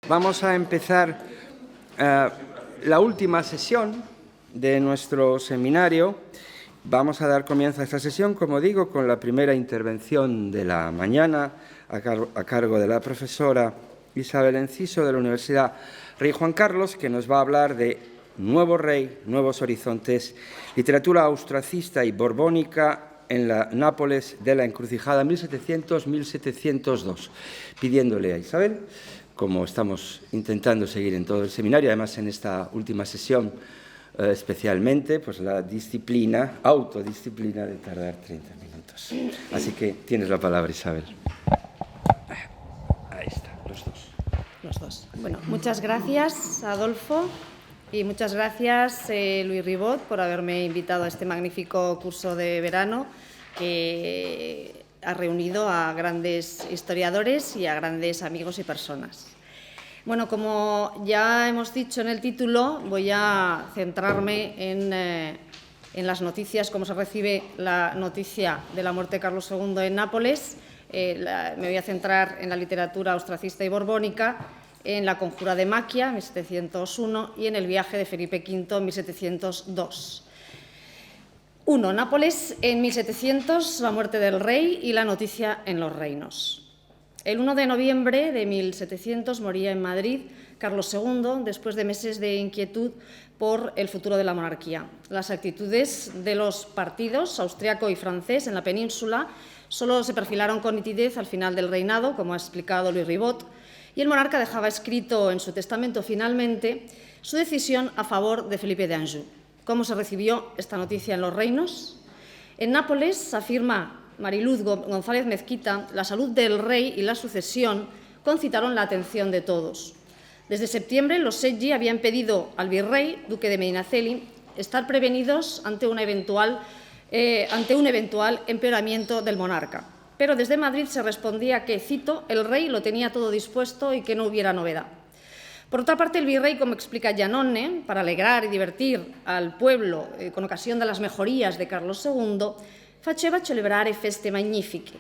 Vamos a empezar la última sesión de nuestro seminario. Vamos a dar comienzo a esta sesión, como digo, con la primera intervención de la mañana a cargo de la profesora Isabel Enciso de la Universidad Rey Juan Carlos, que nos va a hablar de Nuevo Rey, Nuevos Horizontes, literatura austracista y borbónica en la Nápoles de la Encrucijada 1700-1702, pidiéndole a Isabel, como estamos intentando seguir en todo el seminario, además en esta última sesión especialmente, pues la autodisciplina de tardar 30 minutos. Así que tienes la palabra, Isabel. Ahí está, los dos. Los dos. Bueno, muchas gracias, Adolfo, y muchas gracias, Luis Ribot, por haberme invitado a este magnífico curso de verano que ha reunido a grandes historiadores y a grandes amigos y personas. Bueno, como ya hemos dicho en el título, voy a centrarme en las noticias, cómo se recibe la noticia de la muerte de Carlos II en Nápoles. Me voy a centrar en la literatura austracista y borbónica, en la conjura de Maquia, 1701, y en el viaje de Felipe V, 1702. 1. Nápoles en 1700, la muerte del rey y la noticia en los reinos. El 1 de noviembre de 1700 moría en Madrid Carlos II, después de meses de inquietud por el futuro de la monarquía. Las actitudes de los partidos austriaco y francés en la península solo se perfilaron con nitidez al final del reinado, como ha explicado Luis Ribot, y el monarca dejaba escrito en su testamento finalmente su decisión a favor de Felipe de Anjou. ¿Cómo se recibió esta noticia en los reinos? En Nápoles, afirma Mariluz González Mezquita, la salud del rey y la sucesión concitaron la atención de todos. Desde septiembre, los Seggi habían pedido al virrey, duque de Medinaceli, estar prevenidos ante un eventual empeoramiento del monarca. Pero desde Madrid se respondía que, cito, el rey lo tenía todo dispuesto y que no hubiera novedad. Por otra parte, el virrey, como explica Giannone, para alegrar y divertir al pueblo con ocasión de las mejorías de Carlos II, faceva celebrare feste magnifiche.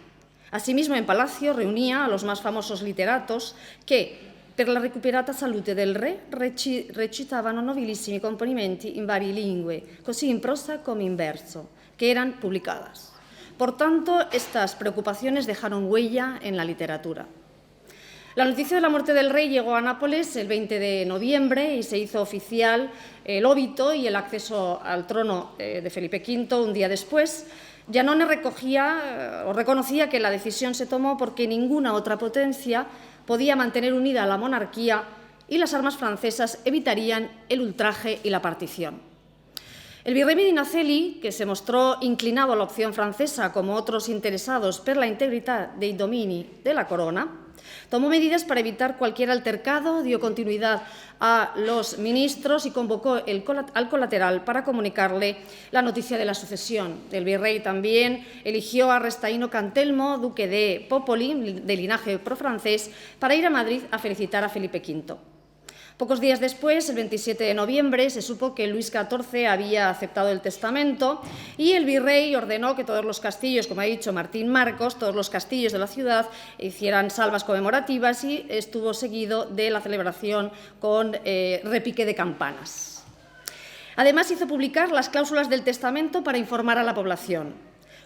Asimismo, en Palacio reunía a los más famosos literatos que, per la recuperata salute del re, recitavano nobilissimi componimenti in varie lingue, così in prosa come in verso, que eran publicadas. Por tanto, estas preocupaciones dejaron huella en la literatura. La noticia de la muerte del rey llegó a Nápoles el 20 de noviembre y se hizo oficial el óbito y el acceso al trono de Felipe V un día después. Giannone reconocía que la decisión se tomó porque ninguna otra potencia podía mantener unida a la monarquía y las armas francesas evitarían el ultraje y la partición. El virrey Medinaceli, que se mostró inclinado a la opción francesa como otros interesados per la integrità dei domini de la corona, tomó medidas para evitar cualquier altercado, dio continuidad a los ministros y convocó al colateral para comunicarle la noticia de la sucesión. El virrey también eligió a Restaino Cantelmo, duque de Popoli, de linaje profrancés, para ir a Madrid a felicitar a Felipe V. Pocos días después, el 27 de noviembre, se supo que Luis XIV había aceptado el testamento y el virrey ordenó que todos los castillos, como ha dicho Martín Marcos, todos los castillos de la ciudad hicieran salvas conmemorativas y estuvo seguido de la celebración con repique de campanas. Además, hizo publicar las cláusulas del testamento para informar a la población.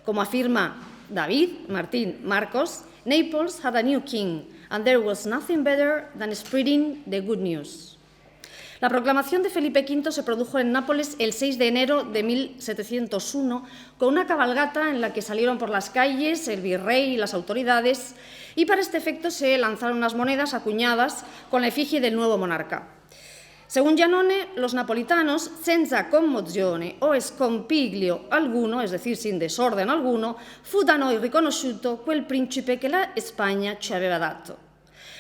Como afirma David Martín Marcos, Naples had a new king, and there was nothing better than spreading the good news. La proclamación de Felipe V se produjo en Nápoles el 6 de enero de 1701 con una cabalgata en la que salieron por las calles el virrey y las autoridades y para este efecto se lanzaron unas monedas acuñadas con la efigie del nuevo monarca. Según Giannone, los napolitanos, senza commozione o scompiglio alguno, es decir, sin desorden alguno, fu da noi riconosciuto quel principe che la Spagna ci aveva dato.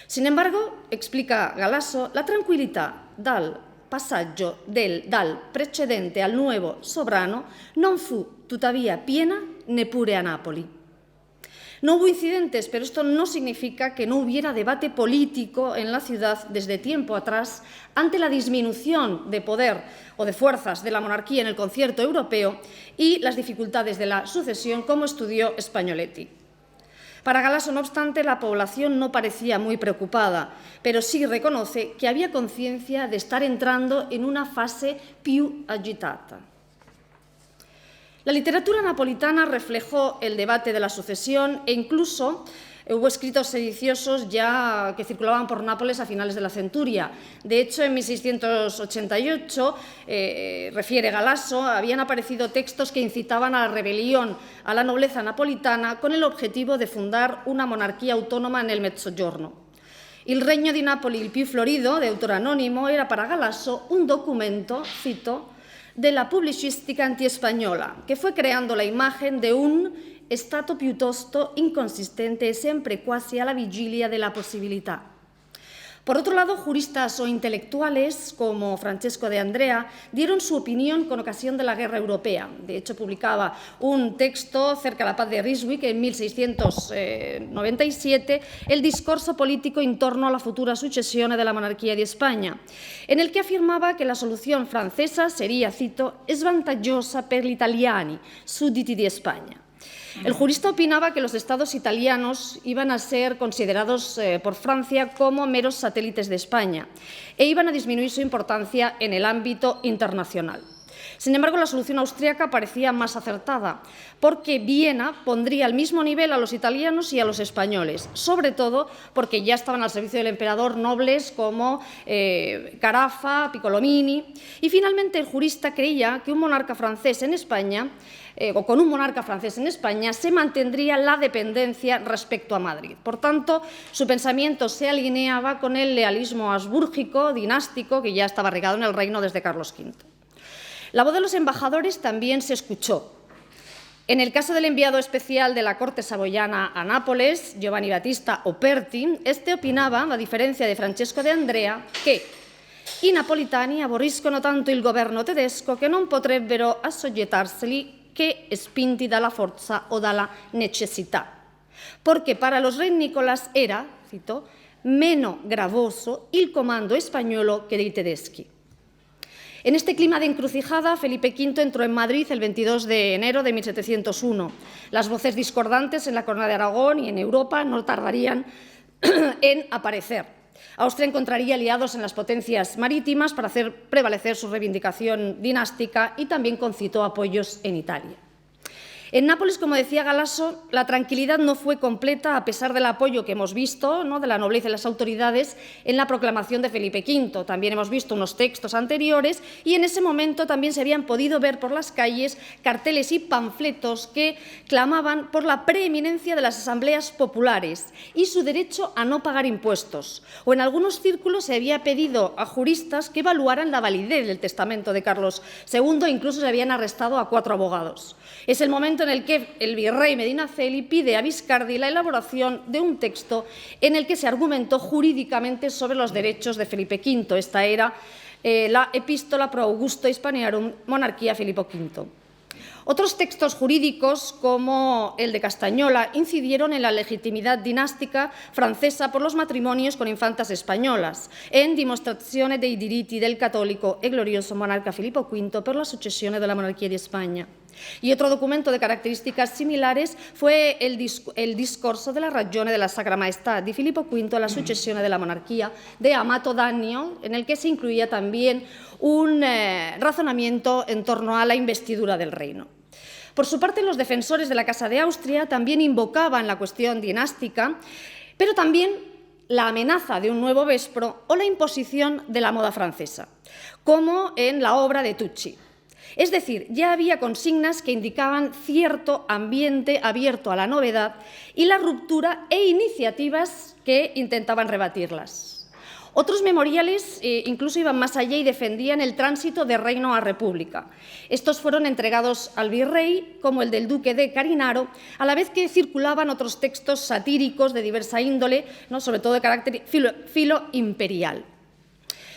Sin embargo, explica Galasso, la tranquillità dal passaggio dal precedente al nuovo sovrano non fu tuttavia piena neppure a Napoli. No hubo incidentes, pero esto no significa que no hubiera debate político en la ciudad desde tiempo atrás ante la disminución de poder o de fuerzas de la monarquía en el concierto europeo y las dificultades de la sucesión, como estudió Spagnoletti. Para Galasso, no obstante, la población no parecía muy preocupada, pero sí reconoce que había conciencia de estar entrando en una fase più agitata. La literatura napolitana reflejó el debate de la sucesión e incluso hubo escritos sediciosos ya que circulaban por Nápoles a finales de la centuria. De hecho, en 1688, refiere Galasso, habían aparecido textos que incitaban a la rebelión a la nobleza napolitana con el objetivo de fundar una monarquía autónoma en el Mezzogiorno. Il Regno di Napoli, il più florido, de autor anónimo, era para Galasso un documento, cito, de la publicistica antiespañola, que fue creando la imagen de un Stato piuttosto inconsistente e sempre quasi alla vigilia de la possibilità. Por otro lado, juristas o intelectuales como Francesco de Andrea dieron su opinión con ocasión de la Guerra Europea. De hecho, publicaba un texto cerca de la paz de Ryswick en 1697, el discorso político in torno alla futura successione della monarchia di Spagna, en el que afirmaba que la solución francesa sería, cito, «svantaggiosa per gli italiani, súditi di España». El jurista opinaba que los estados italianos iban a ser considerados por Francia como meros satélites de España e iban a disminuir su importancia en el ámbito internacional. Sin embargo, la solución austríaca parecía más acertada, porque Viena pondría al mismo nivel a los italianos y a los españoles, sobre todo porque ya estaban al servicio del emperador nobles como Carafa, Piccolomini, y finalmente el jurista creía que un monarca francés en España o con un monarca francés en España, se mantendría la dependencia respecto a Madrid. Por tanto, su pensamiento se alineaba con el lealismo habsbúrgico, dinástico, que ya estaba arraigado en el reino desde Carlos V. La voz de los embajadores también se escuchó. En el caso del enviado especial de la corte saboyana a Nápoles, Giovanni Battista Operti, este opinaba, a diferencia de Francesco de Andrea, che i napolitani aborriscono tanto il governo tedesco che non potrebbero assoggettarseli che spinti dalla forza o dalla necessità, porque para los rey Nicolás era, cito, meno gravoso il comando españolo que dei tedeschi. En este clima de encrucijada, Felipe V entró en Madrid el 22 de enero de 1701. Las voces discordantes en la corona de Aragón y en Europa no tardarían en aparecer. Austria encontraría aliados en las potencias marítimas para hacer prevalecer su reivindicación dinástica y también concitó apoyos en Italia. En Nápoles, como decía Galasso, la tranquilidad no fue completa a pesar del apoyo que hemos visto, ¿no?, de la nobleza y las autoridades en la proclamación de Felipe V. También hemos visto unos textos anteriores y en ese momento también se habían podido ver por las calles carteles y panfletos que clamaban por la preeminencia de las asambleas populares y su derecho a no pagar impuestos. O en algunos círculos se había pedido a juristas que evaluaran la validez del testamento de Carlos II e incluso se habían arrestado a 4 abogados. Es el momento en el que el virrey Medinaceli pide a Viscardi la elaboración de un texto en el que se argumentó jurídicamente sobre los derechos de Felipe V. Esta era la Epístola pro Augusto Hispaniarum Monarchia Filippo V. Otros textos jurídicos, como el de Castañola, incidieron en la legitimidad dinástica francesa por los matrimonios con infantas españolas, en dimostrazione dei diritti del católico e glorioso monarca Filippo V per la successione della monarchia di España. Y otro documento de características similares fue el discorso de la ragione della Sacra Maestà di Filippo V a la successione della monarchia de Amato D'Annio, en el que se incluía también un razonamiento en torno a la investidura del reino. Por su parte, los defensores de la Casa de Austria también invocaban la cuestión dinástica, pero también la amenaza de un nuevo Vespro o la imposición de la moda francesa, como en la obra de Tucci. Es decir, ya había consignas que indicaban cierto ambiente abierto a la novedad y la ruptura e iniciativas que intentaban rebatirlas. Otros memoriales incluso iban más allá y defendían el tránsito de reino a república. Estos fueron entregados al virrey, como el del duque de Carinaro, a la vez que circulaban otros textos satíricos de diversa índole, ¿no?, sobre todo de carácter filo-imperial.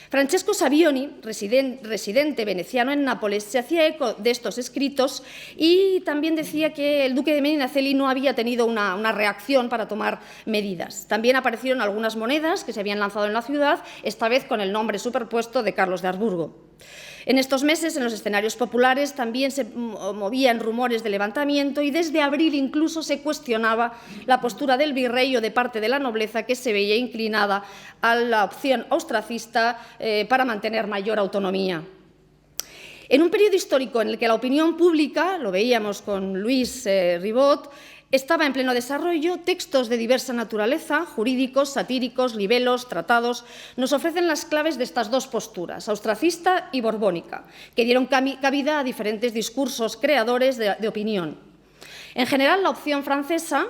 Francesco Savioni, residente veneciano en Nápoles, se hacía eco de estos escritos y también decía que el duque de Medinaceli no había tenido una reacción para tomar medidas. También aparecieron algunas monedas que se habían lanzado en la ciudad, esta vez con el nombre superpuesto de Carlos de Habsburgo. En estos meses, en los escenarios populares, también se movían rumores de levantamiento y desde abril incluso se cuestionaba la postura del virrey o de parte de la nobleza que se veía inclinada a la opción austracista para mantener mayor autonomía. En un periodo histórico en el que la opinión pública, lo veíamos con Luis Ribot, estaba en pleno desarrollo, textos de diversa naturaleza, jurídicos, satíricos, libelos, tratados, nos ofrecen las claves de estas dos posturas, austracista y borbónica, que dieron cabida a diferentes discursos creadores de opinión. En general, la opción francesa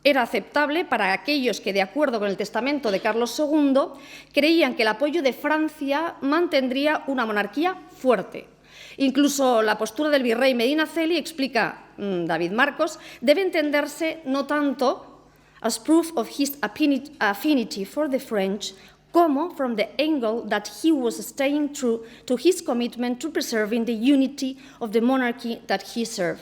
era aceptable para aquellos que, de acuerdo con el testamento de Carlos II, creían que el apoyo de Francia mantendría una monarquía fuerte. Incluso la postura del virrey Medinaceli, explica David Marcos, debe entenderse no tanto as proof of his affinity for the French, como from the angle that he was staying true to his commitment to preserving the unity of the monarchy that he served.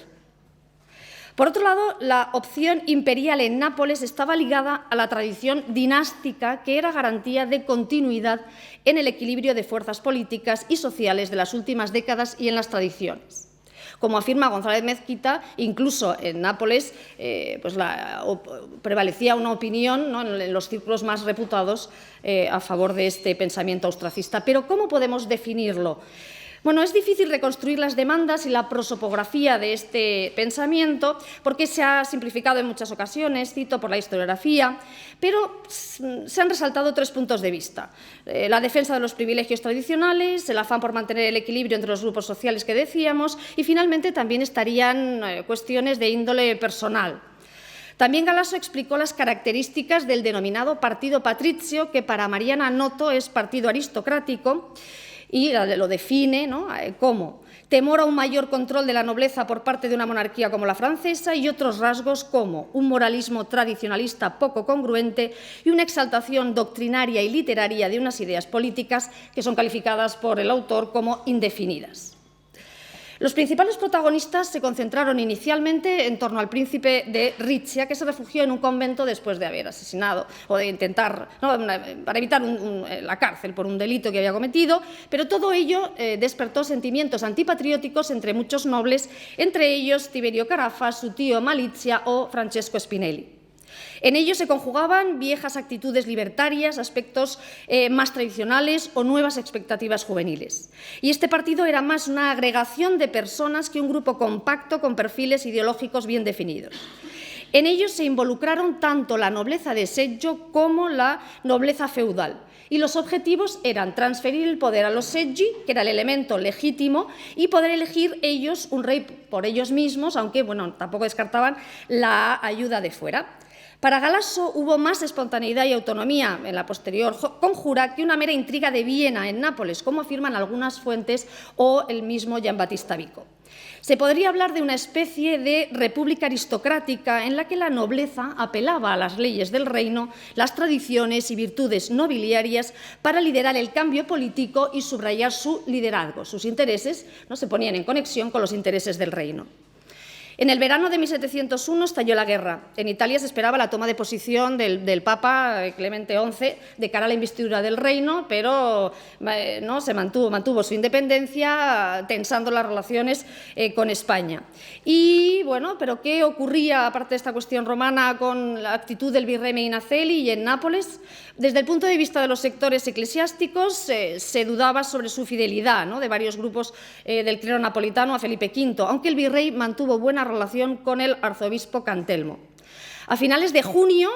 Por otro lado, la opción imperial en Nápoles estaba ligada a la tradición dinástica, que era garantía de continuidad en el equilibrio de fuerzas políticas y sociales de las últimas décadas y en las tradiciones. Como afirma González Mezquita, incluso en Nápoles prevalecía una opinión, ¿no?, en los círculos más reputados a favor de este pensamiento austracista. Pero ¿cómo podemos definirlo? Bueno, es difícil reconstruir las demandas y la prosopografía de este pensamiento porque se ha simplificado en muchas ocasiones, cito por la historiografía, pero se han resaltado tres puntos de vista. La defensa de los privilegios tradicionales, el afán por mantener el equilibrio entre los grupos sociales que decíamos y, finalmente, también estarían cuestiones de índole personal. También Galasso explicó las características del denominado partido patricio, que para Mariana Noto es partido aristocrático, y lo define, ¿no?, como temor a un mayor control de la nobleza por parte de una monarquía como la francesa y otros rasgos como un moralismo tradicionalista poco congruente y una exaltación doctrinaria y literaria de unas ideas políticas que son calificadas por el autor como indefinidas. Los principales protagonistas se concentraron inicialmente en torno al príncipe de Riccia, que se refugió en un convento después de haber asesinado o de intentar, ¿no?, para evitar la cárcel por un delito que había cometido, pero todo ello despertó sentimientos antipatrióticos entre muchos nobles, entre ellos Tiberio Carafa, su tío Malizia o Francesco Spinelli. En ello se conjugaban viejas actitudes libertarias, aspectos más tradicionales o nuevas expectativas juveniles. Y este partido era más una agregación de personas que un grupo compacto con perfiles ideológicos bien definidos. En ellos se involucraron tanto la nobleza de seggio como la nobleza feudal. Y los objetivos eran transferir el poder a los seggi, que era el elemento legítimo, y poder elegir ellos un rey por ellos mismos, aunque bueno, tampoco descartaban la ayuda de fuera. Para Galasso hubo más espontaneidad y autonomía en la posterior conjura que una mera intriga de Viena en Nápoles, como afirman algunas fuentes o el mismo Giambattista Vico. Se podría hablar de una especie de república aristocrática en la que la nobleza apelaba a las leyes del reino, las tradiciones y virtudes nobiliarias para liderar el cambio político y subrayar su liderazgo. Sus intereses no se ponían en conexión con los intereses del reino. En el verano de 1701 estalló la guerra. En Italia se esperaba la toma de posición del Papa Clemente XI de cara a la investidura del reino, pero no se mantuvo su independencia, tensando las relaciones con España. Y bueno, pero ¿qué ocurría, aparte de esta cuestión romana, con la actitud del virrey Medinaceli y en Nápoles? Desde el punto de vista de los sectores eclesiásticos, se dudaba sobre su fidelidad, ¿no?, de varios grupos del clero napolitano a Felipe V, aunque el virrey mantuvo buena relación con el arzobispo Cantelmo. A finales de junio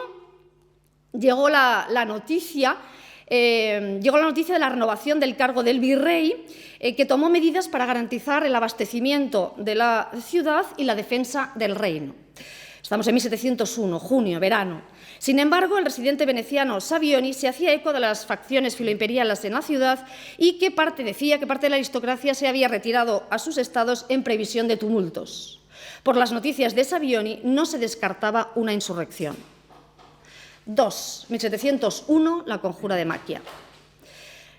llegó la noticia de la renovación del cargo del virrey, que tomó medidas para garantizar el abastecimiento de la ciudad y la defensa del reino. Estamos en 1701, junio, verano. Sin embargo, el residente veneciano Savioni se hacía eco de las facciones filoimperiales en la ciudad y decía que parte de la aristocracia se había retirado a sus estados en previsión de tumultos. Por las noticias de Savioni no se descartaba una insurrección. 2. 1701, la conjura de Macchia.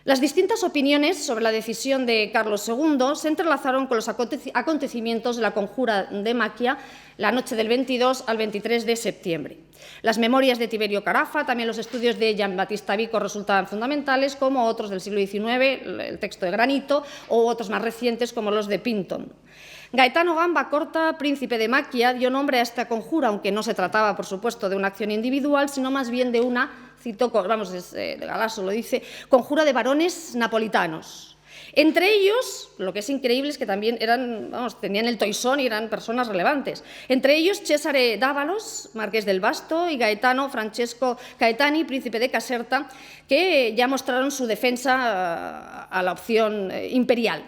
Las distintas opiniones sobre la decisión de Carlos II se entrelazaron con los acontecimientos de la conjura de Maquia la noche del 22 al 23 de septiembre. Las memorias de Tiberio Carafa, también los estudios de Gian Battista Vico resultaban fundamentales, como otros del siglo XIX, el texto de Granito, o otros más recientes como los de Pinton. Gaetano Gamba Corta, príncipe de Maquia, dio nombre a esta conjura, aunque no se trataba, por supuesto, de una acción individual, sino más bien de una, cito, vamos, Galasso lo dice, conjura de varones napolitanos. Entre ellos, lo que es increíble es que también eran, vamos, tenían el toisón y eran personas relevantes. Entre ellos, Cesare Dávalos, marqués del Vasto, y Gaetano Francesco Caetani, príncipe de Caserta, que ya mostraron su defensa a la opción imperial.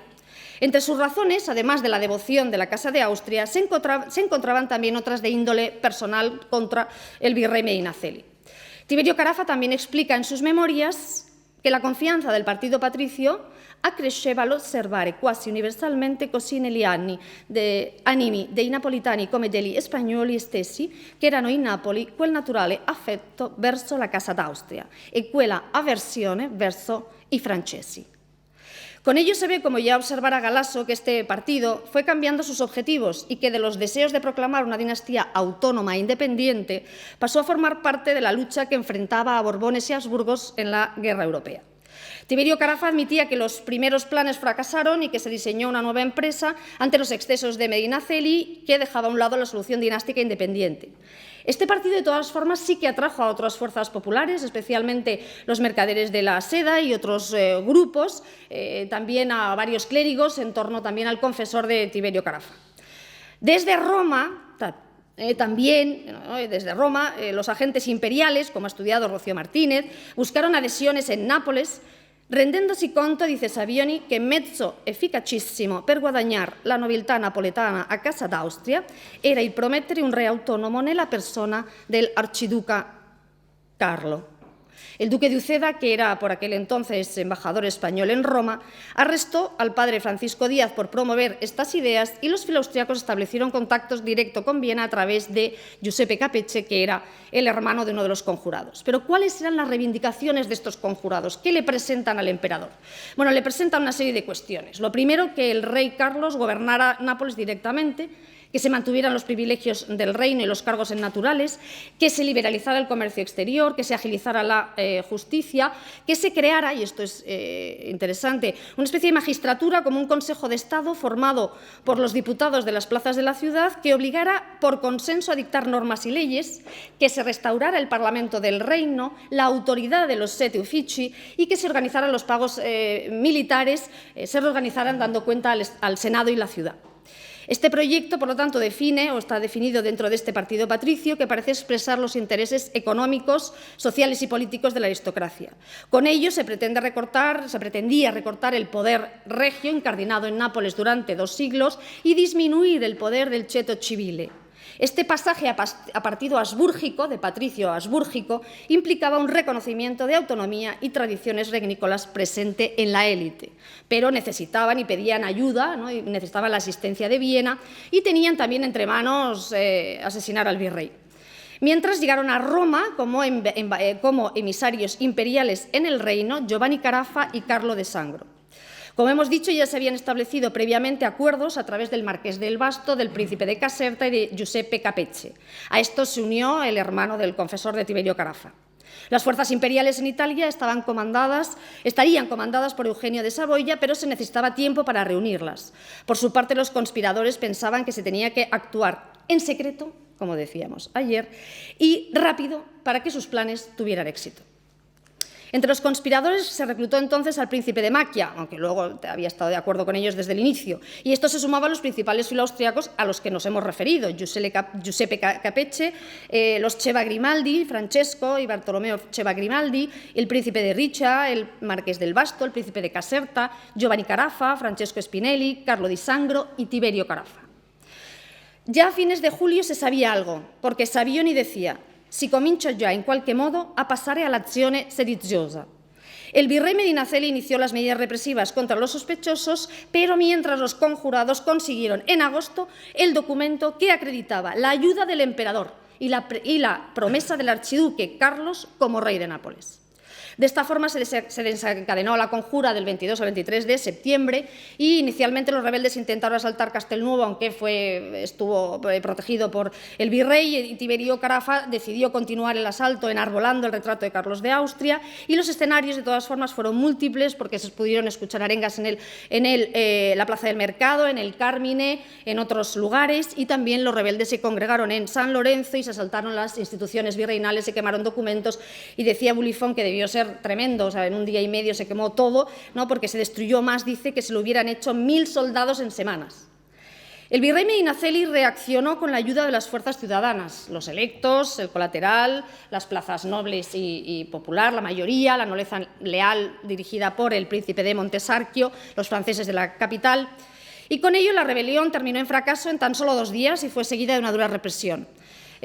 Entre sus razones, además de la devoción de la Casa de Austria, se encontraban también otras de índole personal contra el virrey Medinaceli. Tiberio Carafa también explica en sus memorias que la confianza del partito patricio accresceva all'osservare quasi universalmente così negli animi dei napolitani come degli spagnoli stessi che erano in Napoli quel naturale affetto verso la Casa d'Austria e quella avversione verso i francesi. Con ello se ve, como ya observará Galasso, que este partido fue cambiando sus objetivos y que de los deseos de proclamar una dinastía autónoma e independiente pasó a formar parte de la lucha que enfrentaba a Borbones y Habsburgos en la Guerra Europea. Tiberio Carafa admitía que los primeros planes fracasaron y que se diseñó una nueva empresa ante los excesos de Medinaceli, que dejaba a un lado la solución dinástica independiente. Este partido, de todas formas, sí que atrajo a otras fuerzas populares, especialmente los mercaderes de la seda y otros grupos, también a varios clérigos, en torno también al confesor de Tiberio Carafa. Desde Roma, los agentes imperiales, como ha estudiado Rocío Martínez, buscaron adhesiones en Nápoles, rendendosi conto, dice Savioni, che mezzo efficacissimo per guadagnare la nobiltà napoletana a Casa d'Austria era il promettere un re autonomo nella persona del archiduca Carlo. El duque de Uceda, que era por aquel entonces embajador español en Roma, arrestó al padre Francisco Díaz por promover estas ideas y los filoaustriacos establecieron contactos directos con Viena a través de Giuseppe Capecce, que era el hermano de uno de los conjurados. Pero ¿cuáles eran las reivindicaciones de estos conjurados? ¿Qué le presentan al emperador? Bueno, le presentan una serie de cuestiones. Lo primero, que el rey Carlos gobernara Nápoles directamente, que se mantuvieran los privilegios del reino y los cargos en naturales, que se liberalizara el comercio exterior, que se agilizara la justicia, que se creara, y esto es interesante, una especie de magistratura como un Consejo de Estado formado por los diputados de las plazas de la ciudad, que obligara por consenso a dictar normas y leyes, que se restaurara el Parlamento del Reino, la autoridad de los Sette Uffici y que se organizaran los pagos militares, se reorganizaran dando cuenta al Senado y la ciudad. Este proyecto, por lo tanto, define o está definido dentro de este partido patricio que parece expresar los intereses económicos, sociales y políticos de la aristocracia. Con ello se pretendía recortar el poder regio incardinado en Nápoles durante 2 siglos y disminuir el poder del ceto civile. Este pasaje a partido habsbúrgico, de patricio habsbúrgico, implicaba un reconocimiento de autonomía y tradiciones regnícolas presente en la élite, pero necesitaban y pedían ayuda, ¿no? Y necesitaban la asistencia de Viena y tenían también entre manos asesinar al virrey. Mientras llegaron a Roma como emisarios imperiales en el reino Giovanni Carafa y Carlo de Sangro. Como hemos dicho, ya se habían establecido previamente acuerdos a través del marqués del Vasto, del príncipe de Caserta y de Giuseppe Capecce. A esto se unió el hermano del confesor de Tiberio Carafa. Las fuerzas imperiales en Italia estarían comandadas por Eugenio de Saboya, pero se necesitaba tiempo para reunirlas. Por su parte, los conspiradores pensaban que se tenía que actuar en secreto, como decíamos ayer, y rápido para que sus planes tuvieran éxito. Entre los conspiradores se reclutó entonces al príncipe de Maquia, aunque luego había estado de acuerdo con ellos desde el inicio, y esto se sumaba a los principales filoaustriacos a los que nos hemos referido, Giuseppe Capecce, los Ceva Grimaldi, Francesco y Bartolomeo Ceva Grimaldi, el príncipe de Riccia, el marqués del Vasto, el príncipe de Caserta, Giovanni Carafa, Francesco Spinelli, Carlo di Sangro y Tiberio Carafa. Ya a fines de julio se sabía algo, porque Savioni decía: si comincia già in qualche modo a passare all'azione sediziosa. El virrey Medinaceli inició las medidas represivas contra los sospechosos, pero mientras los conjurados consiguieron en agosto el documento que acreditaba la ayuda del emperador y la promesa del archiduque Carlos como rey de Nápoles. De esta forma se desencadenó la conjura del 22 al 23 de septiembre y inicialmente los rebeldes intentaron asaltar Castelnuovo, aunque estuvo protegido por el virrey, y Tiberio Carafa decidió continuar el asalto enarbolando el retrato de Carlos de Austria, y los escenarios de todas formas fueron múltiples porque se pudieron escuchar arengas en la Plaza del Mercado, en el Cármine, en otros lugares, y también los rebeldes se congregaron en San Lorenzo y se asaltaron las instituciones virreinales, se quemaron documentos, y decía Bulifón que debió ser tremendo, o sea, en un día y medio se quemó todo, ¿no? Porque se destruyó más, dice, que se lo hubieran hecho 1000 soldados en semanas. El virrey Medinaceli reaccionó con la ayuda de las fuerzas ciudadanas, los electos, el colateral, las plazas nobles y popular, la mayoría, la nobleza leal dirigida por el príncipe de Montesarchio, los franceses de la capital, y con ello la rebelión terminó en fracaso en tan solo 2 días y fue seguida de una dura represión.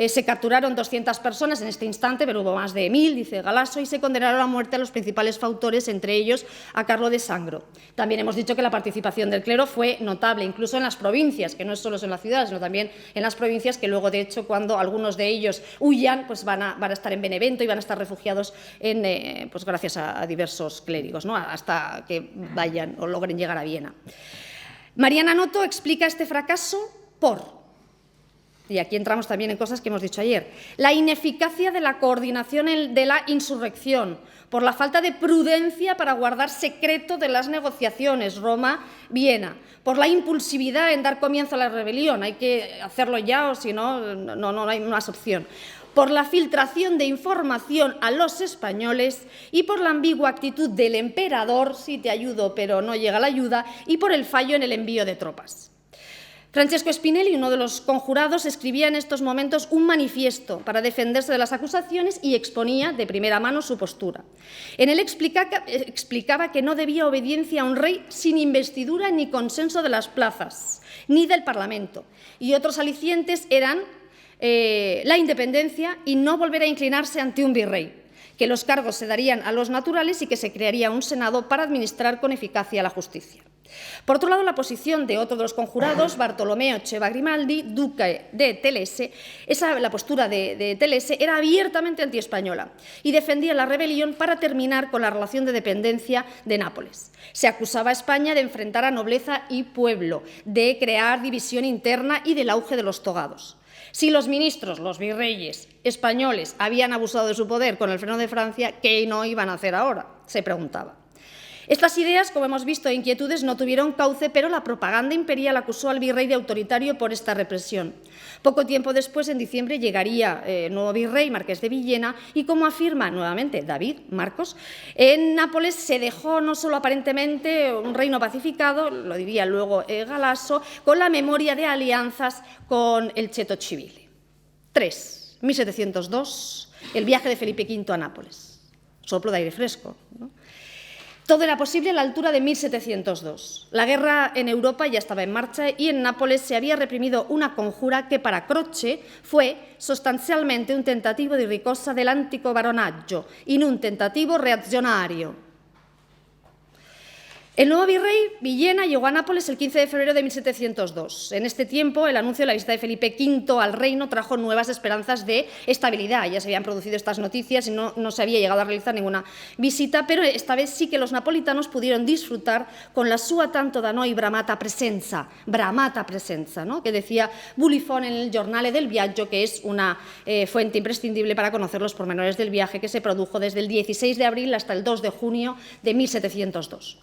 Se capturaron 200 personas en este instante, pero hubo más de 1000, dice Galasso, y se condenaron a muerte a los principales fautores, entre ellos a Carlo de Sangro. También hemos dicho que la participación del clero fue notable, incluso en las provincias, que no es solo en la ciudad, sino también en las provincias, que luego, de hecho, cuando algunos de ellos huyan, pues van a estar en Benevento y van a estar refugiados pues gracias a diversos clérigos, ¿no? Hasta que vayan o logren llegar a Viena. Mariana Noto explica este fracaso por... Y aquí entramos también en cosas que hemos dicho ayer. La ineficacia de la coordinación de la insurrección, por la falta de prudencia para guardar secreto de las negociaciones Roma-Viena, por la impulsividad en dar comienzo a la rebelión, hay que hacerlo ya o si no, no hay más opción, por la filtración de información a los españoles y por la ambigua actitud del emperador, sí te ayudo pero no llega la ayuda, y por el fallo en el envío de tropas. Francesco Spinelli, uno de los conjurados, escribía en estos momentos un manifiesto para defenderse de las acusaciones y exponía de primera mano su postura. En él explicaba que no debía obediencia a un rey sin investidura ni consenso de las plazas, ni del Parlamento, y otros alicientes eran la independencia y no volver a inclinarse ante un virrey, que los cargos se darían a los naturales y que se crearía un senado para administrar con eficacia la justicia. Por otro lado, la posición de otro de los conjurados, Bartolomeo Ceva Grimaldi, duque de Telese, la postura de Telese era abiertamente antiespañola y defendía la rebelión para terminar con la relación de dependencia de Nápoles. Se acusaba a España de enfrentar a nobleza y pueblo, de crear división interna y del auge de los togados. Si los ministros, los virreyes españoles, habían abusado de su poder con el freno de Francia, ¿qué no iban a hacer ahora?, se preguntaba. Estas ideas, como hemos visto, e inquietudes no tuvieron cauce, pero la propaganda imperial acusó al virrey de autoritario por esta represión. Poco tiempo después, en diciembre, llegaría el nuevo virrey, Marqués de Villena, y como afirma nuevamente David Marcos, en Nápoles se dejó no solo aparentemente un reino pacificado, lo diría luego Galasso, con la memoria de alianzas con el Cheto Civile. 3. 1702, el viaje de Felipe V a Nápoles. Soplo de aire fresco, ¿no? Todo era posible a la altura de 1702. La guerra en Europa ya estaba en marcha y en Nápoles se había reprimido una conjura que para Croce fue sostanzialmente un tentativo di ricossa dell'antico baronaggio in un tentativo reazionario. El nuevo virrey Villena llegó a Nápoles el 15 de febrero de 1702. En este tiempo, el anuncio de la visita de Felipe V al reino trajo nuevas esperanzas de estabilidad. Ya se habían producido estas noticias y no se había llegado a realizar ninguna visita, pero esta vez sí que los napolitanos pudieron disfrutar con la sua tanto da noi bramata presenza, ¿no?, que decía Bulifón en el Giornale del Viaggio, que es una fuente imprescindible para conocer los pormenores del viaje que se produjo desde el 16 de abril hasta el 2 de junio de 1702.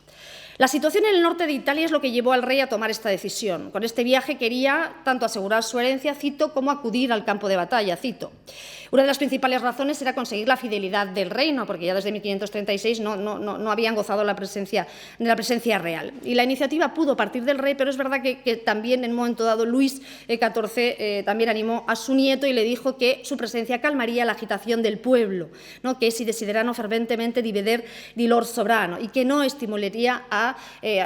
La situación en el norte de Italia es lo que llevó al rey a tomar esta decisión. Con este viaje quería tanto asegurar su herencia, cito, como acudir al campo de batalla, cito. Una de las principales razones era conseguir la fidelidad del reino, porque ya desde 1536 no habían gozado de la presencia real. Y la iniciativa pudo partir del rey, pero es verdad que también en un momento dado Luis XIV también animó a su nieto y le dijo que su presencia calmaría la agitación del pueblo, ¿no?, que si desiderano ferventemente dividir di lor sovrano, y que no estimularía a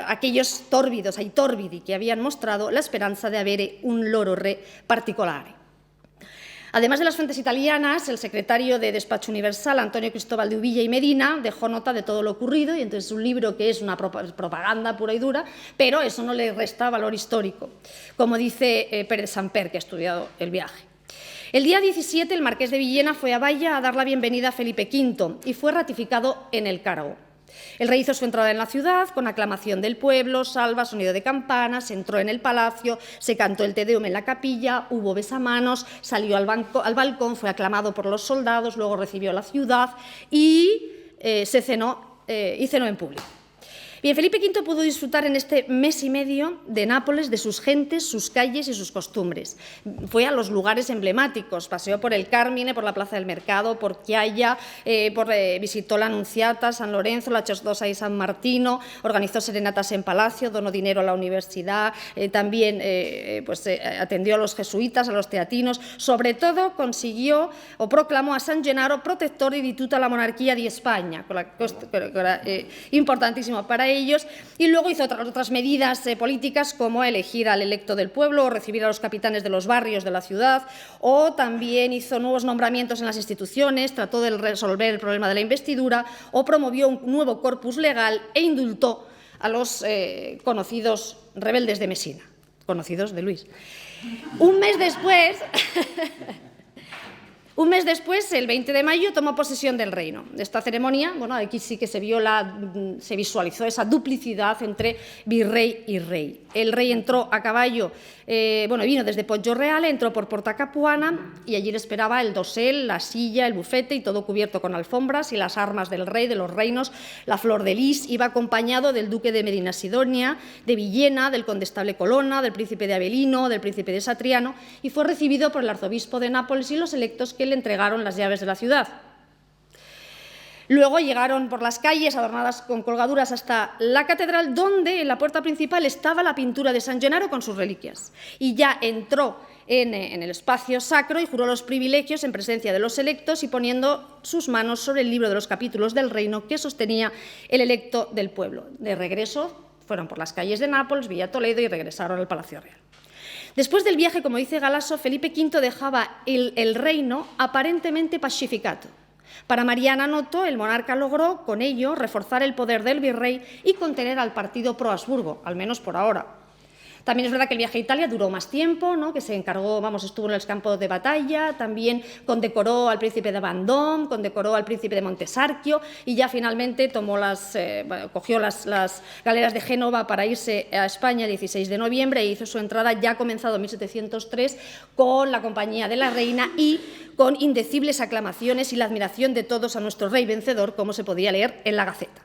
aquellos tórbidos, ai torbidi, que habían mostrado la esperanza de avere un loro re particolare. Además de las fuentes italianas, el secretario de Despacho Universal, Antonio Cristóbal de Uvilla y Medina, dejó nota de todo lo ocurrido, y entonces es un libro que es una propaganda pura y dura, pero eso no le resta valor histórico, como dice Pérez Samper, que ha estudiado el viaje. El día 17, el marqués de Villena fue a Baia a dar la bienvenida a Felipe V y fue ratificado en el cargo. El rey hizo su entrada en la ciudad con aclamación del pueblo, salva, sonido de campanas, entró en el palacio, se cantó el Te Deum en la capilla, hubo besamanos, salió al balcón, fue aclamado por los soldados, luego recibió la ciudad y cenó en público. Bien, Felipe V pudo disfrutar en este mes y medio de Nápoles, de sus gentes, sus calles y sus costumbres. Fue a los lugares emblemáticos, paseó por el Carmine, por la Plaza del Mercado, por Chiaia, visitó la Nunziata, San Lorenzo, la Chosdosa y San Martino, organizó serenatas en palacio, donó dinero a la universidad, también atendió a los jesuitas, a los teatinos. Sobre todo consiguió o proclamó a San Gennaro protector y di tutta la monarquía de España, importantísimo para ellos, y luego hizo otras medidas políticas como elegir al electo del pueblo o recibir a los capitanes de los barrios de la ciudad, o también hizo nuevos nombramientos en las instituciones, trató de resolver el problema de la investidura o promovió un nuevo corpus legal e indultó a los conocidos rebeldes de Mesina, conocidos de Luis. Un mes después, el 20 de mayo, tomó posesión del reino. Esta ceremonia, bueno, aquí sí que se visualizó esa duplicidad entre virrey y rey. El rey entró a caballo, vino desde Poggio-Reale, entró por Porta Capuana y allí le esperaba el dosel, la silla, el bufete y todo cubierto con alfombras y las armas del rey, de los reinos, la flor de lis. Iba acompañado del duque de Medina Sidonia, de Villena, del condestable Colonna, del príncipe de Avellino, del príncipe de Satriano, y fue recibido por el arzobispo de Nápoles y los electos que le entregaron las llaves de la ciudad. Luego llegaron por las calles adornadas con colgaduras hasta la catedral, donde en la puerta principal estaba la pintura de San Gennaro con sus reliquias. Y ya entró en el espacio sacro y juró los privilegios en presencia de los electos y poniendo sus manos sobre el libro de los capítulos del reino que sostenía el electo del pueblo. De regreso fueron por las calles de Nápoles, Villa Toledo y regresaron al Palacio Real. Después del viaje, como dice Galasso, Felipe V dejaba el reino aparentemente pacificato. Para Mariana Noto, el monarca logró, con ello, reforzar el poder del virrey y contener al partido pro-Habsburgo, al menos por ahora. También es verdad que el viaje a Italia duró más tiempo, ¿no? Que se encargó, estuvo en los campos de batalla, también condecoró al príncipe de Vendôme, condecoró al príncipe de Montesarchio y ya finalmente cogió las galeras de Génova para irse a España el 16 de noviembre e hizo su entrada ya comenzado en 1703 con la compañía de la reina y con indecibles aclamaciones y la admiración de todos a nuestro rey vencedor, como se podía leer en la Gaceta.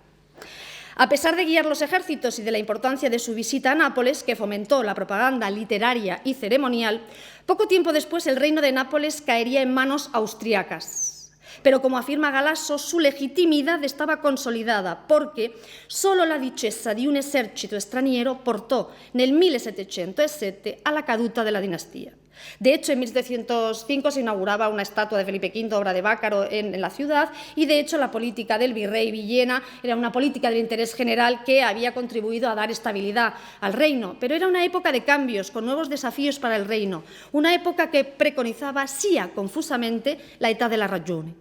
A pesar de guiar los ejércitos y de la importancia de su visita a Nápoles, que fomentó la propaganda literaria y ceremonial, poco tiempo después el reino de Nápoles caería en manos austriacas. Pero, como afirma Galasso, su legitimidad estaba consolidada porque solo la duchessa di un esercito extranjero portó nel 1707 a la caduta de la dinastía. De hecho, en 1705 se inauguraba una estatua de Felipe V, obra de Bácaro, en la ciudad, y de hecho la política del virrey Villena era una política del interés general que había contribuido a dar estabilidad al reino. Pero era una época de cambios, con nuevos desafíos para el reino, una época que preconizaba, sia confusamente, la età della ragione.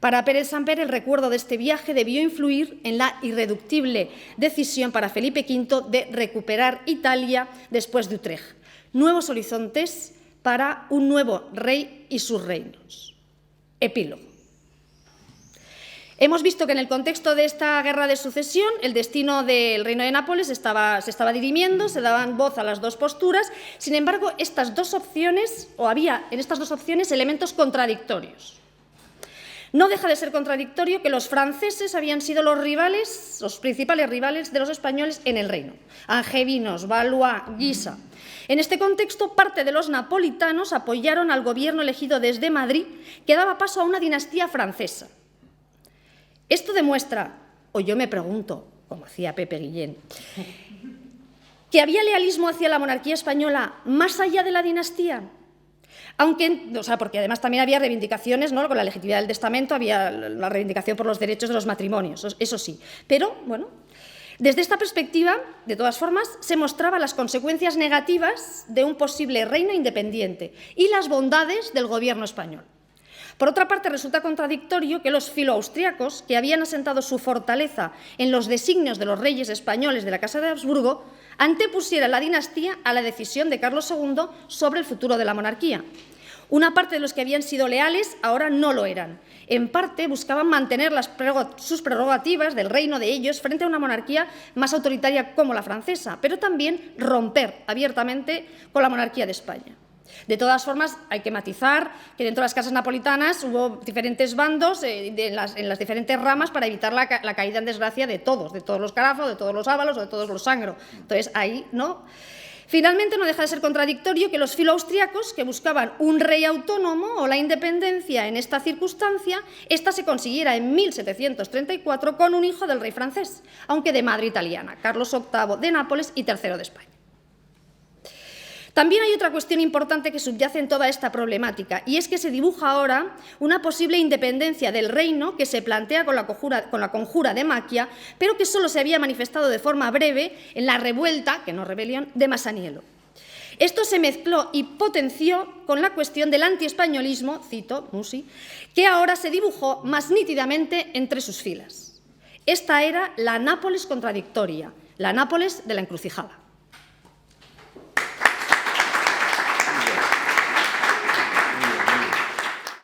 Para Pérez Samper, el recuerdo de este viaje debió influir en la irreductible decisión para Felipe V de recuperar Italia después de Utrecht. Nuevos horizontes para un nuevo rey y sus reinos. Epílogo. Hemos visto que en el contexto de esta guerra de sucesión el destino del reino de Nápoles se estaba dirimiendo, se daban voz a las dos posturas. Sin embargo, había en estas dos opciones elementos contradictorios. No deja de ser contradictorio que los franceses habían sido los principales rivales de los españoles en el reino. Angevinos, Valois, Guisa. En este contexto, parte de los napolitanos apoyaron al gobierno elegido desde Madrid, que daba paso a una dinastía francesa. Esto demuestra, o yo me pregunto, como hacía Pepe Guillén, que había lealismo hacia la monarquía española más allá de la dinastía. Porque además también había reivindicaciones, ¿no? Con la legitimidad del testamento, había la reivindicación por los derechos de los matrimonios, eso sí. Pero, bueno, desde esta perspectiva, de todas formas, se mostraban las consecuencias negativas de un posible reino independiente y las bondades del gobierno español. Por otra parte, resulta contradictorio que los filoaustriacos, que habían asentado su fortaleza en los designios de los reyes españoles de la Casa de Habsburgo, antepusieran la dinastía a la decisión de Carlos II sobre el futuro de la monarquía. Una parte de los que habían sido leales ahora no lo eran. En parte buscaban mantener sus prerrogativas del reino de ellos frente a una monarquía más autoritaria como la francesa, pero también romper abiertamente con la monarquía de España. De todas formas, hay que matizar que dentro de las casas napolitanas hubo diferentes bandos en las diferentes ramas para evitar la caída en desgracia de todos los Carafa, de todos los Ábalos o de todos los Sangro. Entonces, ahí, ¿no? Finalmente, no deja de ser contradictorio que los filoaustriacos, que buscaban un rey autónomo o la independencia en esta circunstancia, esta se consiguiera en 1734 con un hijo del rey francés, aunque de madre italiana, Carlos VIII de Nápoles y III de España. También hay otra cuestión importante que subyace en toda esta problemática, y es que se dibuja ahora una posible independencia del reino que se plantea con la conjura de Maquia, pero que solo se había manifestado de forma breve en la revuelta, que no rebelión, de Masaniello. Esto se mezcló y potenció con la cuestión del antiespañolismo, cito Musi, que ahora se dibujó más nítidamente entre sus filas. Esta era la Nápoles contradictoria, la Nápoles de la encrucijada.